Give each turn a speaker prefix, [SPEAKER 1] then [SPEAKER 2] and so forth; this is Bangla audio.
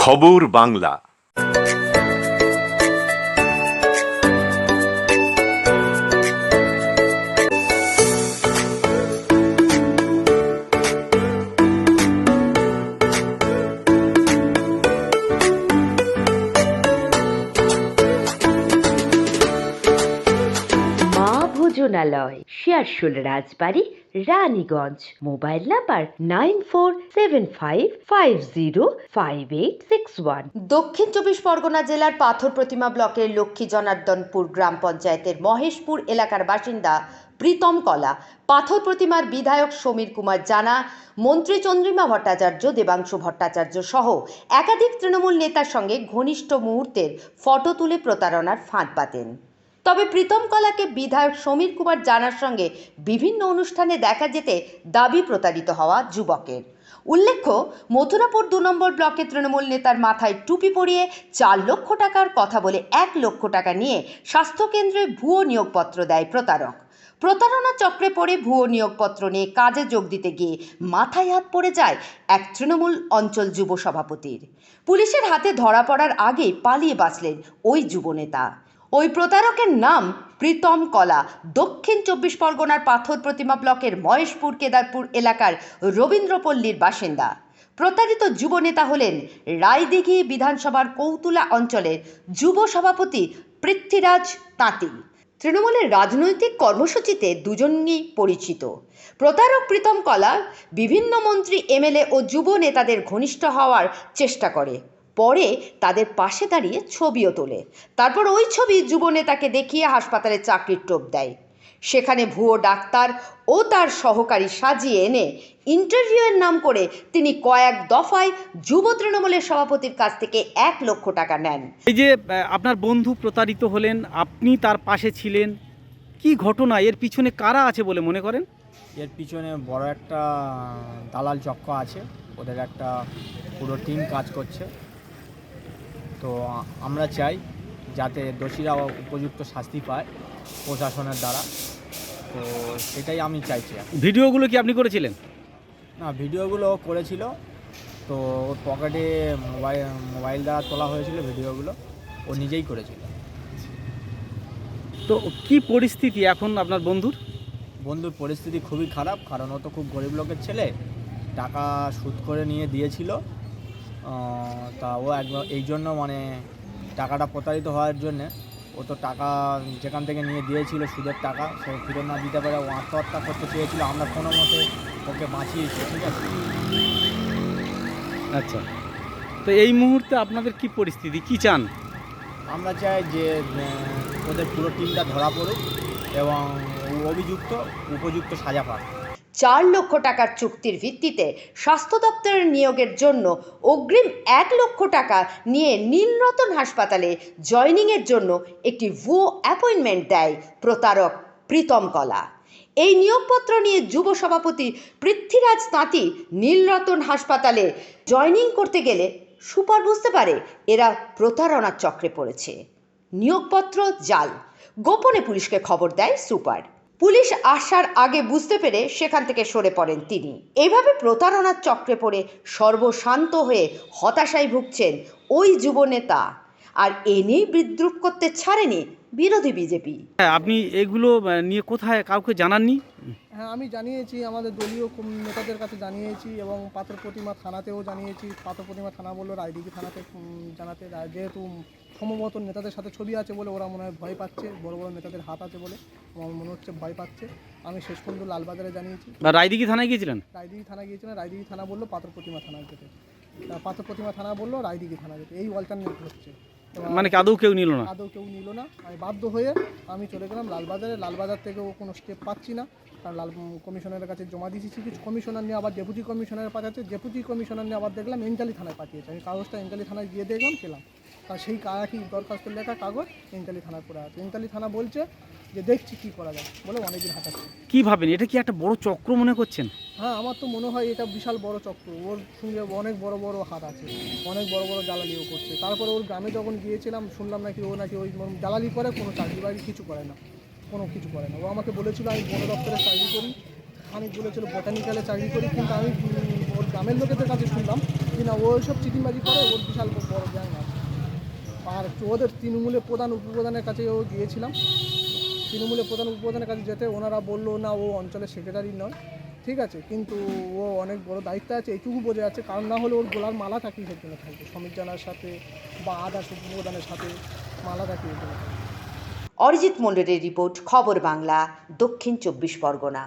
[SPEAKER 1] খবর বাংলা।
[SPEAKER 2] ভোজনালয়, শেয়ারশোল রাজবাড়ি, রানীগঞ্জ। Mobile number 9475505861। দক্ষিণ চব্বিশ পরগনা জেলার পাথর প্রতিমা ব্লকের লক্ষ্মী জনার্দনপুর গ্রাম পঞ্চায়েতের মহেশপুর এলাকার বাসিন্দা প্রীতম কলা পাথর প্রতিমার বিধায়ক সমীর কুমার জানা, মন্ত্রী চন্দ্রিমা ভট্টাচার্য, দেবাংশু ভট্টাচার্য সহ একাধিক তৃণমূল নেতার সঙ্গে ঘনিষ্ঠ মুহূর্তের ফটো তুলে প্রতারণার ফাঁদ পাতেন। তবে প্রীতম কলাকে বিধায়ক সমীর কুমার জানার সঙ্গে বিভিন্ন অনুষ্ঠানে দেখা যেতে দাবি প্রতারিত হওয়া যুবকের। উল্লেখ্য, মথুরাপুর ২ নম্বর ব্লকের তৃণমূল নেতার মাথায় টুপি পরিয়ে ৪ লক্ষ টাকার কথা বলে ১ লক্ষ টাকা নিয়ে স্বাস্থ্যকেন্দ্রে ভুয়ো নিয়োগপত্র দেয় প্রতারক। প্রতারণা চক্রে পড়ে ভুয়ো নিয়োগপত্র নিয়ে কাজে যোগ দিতে গিয়ে মাথায় হাত পড়ে যায় এক তৃণমূল অঞ্চল যুব সভাপতির। পুলিশের হাতে ধরা পড়ার আগেই পালিয়ে বাঁচলেন ওই যুবনেতা। ওই প্রতারকের নাম প্রীতম কলা, দক্ষিণ চব্বিশ পরগনার পাথর প্রতিমা ব্লকের মহেশপুর কেদারপুর এলাকার রবীন্দ্রপল্লীর বাসিন্দা। প্রতারিত যুবনেতা হলেন রায়দিঘি বিধানসভার কৌতুলা অঞ্চলের যুব সভাপতি পৃথ্বীরাজ তাঁতি। তৃণমূলের রাজনৈতিক কর্মসূচিতে দুজনই পরিচিত। প্রতারক প্রীতম কলা বিভিন্ন মন্ত্রী, এমএলএ ও যুব নেতাদের ঘনিষ্ঠ হওয়ার চেষ্টা করে, পরে তাদের পাশে দাঁড়িয়ে ছবিও তোলে। তারপর ওই ছবি যুব নেতাকে দেখিয়ে হাসপাতালে চাকরির টোপ দেয়। সেখানে ভুয়ো ডাক্তার ও তার সহকারী সাজিয়ে এনে ইন্টারভিউয়ের নাম করে তিনি কয়েক দফায় যুব তৃণমূলের সভাপতির কাছ থেকে ১ লক্ষ টাকা নেন।
[SPEAKER 3] এই যে আপনার বন্ধু প্রতারিত হলেন, আপনি তার পাশে ছিলেন, কি ঘটনা, এর পিছনে কারা আছে বলে মনে করেন?
[SPEAKER 4] এর পিছনে বড় একটা দালাল চক্র আছে, ওদের একটা পুরো টিম কাজ করছে। তো আমরা চাই যাতে দোষীরা উপযুক্ত শাস্তি পায় প্রশাসনের দ্বারা। তো সেটাই আমি চাইছি।
[SPEAKER 3] ভিডিওগুলো কি আপনি করেছিলেন?
[SPEAKER 4] না, ভিডিওগুলো করেছিল, তো ওর পকেটে মোবাইল দ্বারা তোলা হয়েছিল ভিডিওগুলো, ও নিজেই করেছিল।
[SPEAKER 3] তো কি পরিস্থিতি এখন আপনার বন্ধুর?
[SPEAKER 4] বন্ধুর পরিস্থিতি খুবই খারাপ, কারণ ও তো খুব গরিব লোকের ছেলে, টাকা সুদ করে নিয়ে দিয়েছিল। তা ও একবার এই জন্য মানে টাকাটা প্রতারিত হওয়ার জন্যে ও তো টাকা যেখান থেকে নিয়ে দিয়েছিল সুদের টাকা, সে ফেরত না দিতে পারে ও আত্মহত্যা করতে চেয়েছিল। আমরা কোনো মতে ওকে বাঁচিয়েছি, ঠিক আছে।
[SPEAKER 3] আচ্ছা, তো এই মুহূর্তে আপনাদের কি পরিস্থিতি, কি চান?
[SPEAKER 4] আমরা চাই যে ওদের পুরো টিমটা ধরা পড়ুক এবং অভিযুক্ত উপযুক্ত সাজা পাক।
[SPEAKER 2] ৪ লক্ষ টাকার চুক্তির ভিত্তিতে স্বাস্থ্য দপ্তরের নিয়োগের জন্য অগ্রিম ১ লক্ষ টাকা নিয়ে নীলরতন হাসপাতালে জয়নিংয়ের জন্য একটি ভুয়ো অ্যাপয়েন্টমেন্ট দেয় প্রতারক প্রীতম কলা। এই নিয়োগপত্র নিয়ে যুব সভাপতি পৃথ্বীরাজ তাঁতি নীলরতন হাসপাতালে জয়নিং করতে গেলে সুপার বুঝতে পারে এরা প্রতারণার চক্রে পড়েছে। নিয়োগপত্র জাল। গোপনে পুলিশকে খবর দেয় সুপার। পুলিশ আসার আগে বুঝতে পেরে সেখান থেকে সরে পড়েন তিনি। এইভাবে প্রতারণার চক্রে পড়ে সর্বশান্ত হয়ে হতাশায় ভুগছেন ওই যুবনেতা। আর এ নিয়ে বিদ্রুপ করতে ছাড়েনি বিরোধী বিজেপি।
[SPEAKER 3] হ্যাঁ, আপনি এগুলো নিয়ে কোথায় কাউকে জানাননি?
[SPEAKER 5] হ্যাঁ, আমি জানিয়েছি, আমাদের দলীয় নেতাদের কাছে জানিয়েছি এবং পাথর প্রতিমা থানাতেও জানিয়েছি। পাথর প্রতিমা থানা বললো রায়দিঘি থানাতে জানাতে, যেহেতু সম্ভবত নেতাদের সাথে ছবি আছে বলে ওরা মনে হয় ভয় পাচ্ছে, বড় বড় নেতাদের হাত আছে বলে আমার মনে হচ্ছে ভয় পাচ্ছে। আমি শেষ পর্যন্ত লালবাজারে জানিয়েছি।
[SPEAKER 3] রায়দিঘি থানায় গিয়েছিলেন?
[SPEAKER 5] রায়দিঘি থানা গিয়েছিলেন, রায়দিঘি থানা বললো পাথর প্রতিমা থানা যেতে, পাথর প্রতিমা থানা বললো রায়দিঘি থানা যেতে, এই অল্টারনেট হচ্ছে।
[SPEAKER 3] মানে আদৌ কেউ নিল না?
[SPEAKER 5] আদৌ কেউ নিল না। আমি বাধ্য হয়ে আমি চলে গেলাম লালবাজারে। লালবাজার থেকেও কোনো স্টেপ পাচ্ছি না, কারণ কমিশনারের কাছে জমা দিয়েছি কিছু। কমিশনার নিয়ে আবার ডেপুটি কমিশনার পাঠাচ্ছে, ডেপুটি কমিশনার নিয়ে আবার দেখলাম এনজালি থানায় পাঠিয়েছে। আমি কাগজটা এনজালি থানায় গিয়ে দেখলাম, পেলাম আর সেই একই দরখাস্ত লেখা কাগজ এনজালি থানায় পড়ে আছে। এনজালি থানা বলছে যে দেখছি কী করা যায় বলে অনেকদিন হাঁটাচ্ছে।
[SPEAKER 3] কী ভাবেন, এটা কি একটা বড় চক্র মনে করছেন?
[SPEAKER 5] হ্যাঁ, আমার তো মনে হয় এটা বিশাল বড় চক্র। ওর সঙ্গে অনেক বড় বড় হাত আছে, অনেক বড় বড় জ্বালালিও করছে। তারপরে ওর গ্রামে যখন গিয়েছিলাম শুনলাম নাকি ও নাকি ওই জ্বালালি করে, কোনো চাকরি বাকরি কিছু করে না, কোনো কিছু করে না। ও আমাকে বলেছিল আমি বন দপ্তরে চাকরি করি, খানিক বলেছিল বোটানিক্যালে চাকরি করি, কিন্তু আমি ওর গ্রামের লোকেদের কাছে শুনলাম কিনা ও সব চিটিংবাজি করে, ওর বিশাল বড় গ্যাং আছে। আর ওদের তৃণমূলের প্রধান উপপ্রধানের কাছে ও গিয়েছিলাম, তৃণমূলের প্রধান উপপ্রধানের কাছে যেতে ওনারা বললো না ও অঞ্চলের সেক্রেটারি নয়, ঠিক আছে, কিন্তু ও অনেক বড় দায়িত্ব আছে, এইটুকু বোঝা যাচ্ছে। কারণ না হলে ওর গোলার মালাটা কিসের জন্য থাকবে সমীর জানার সাথে বা আদার্স উপপ্রধানের সাথে মালাটা কিসের জন্য থাকবে।
[SPEAKER 2] অরিজিৎ মণ্ডলের রিপোর্ট, খবর বাংলা, দক্ষিণ 24 পরগনা।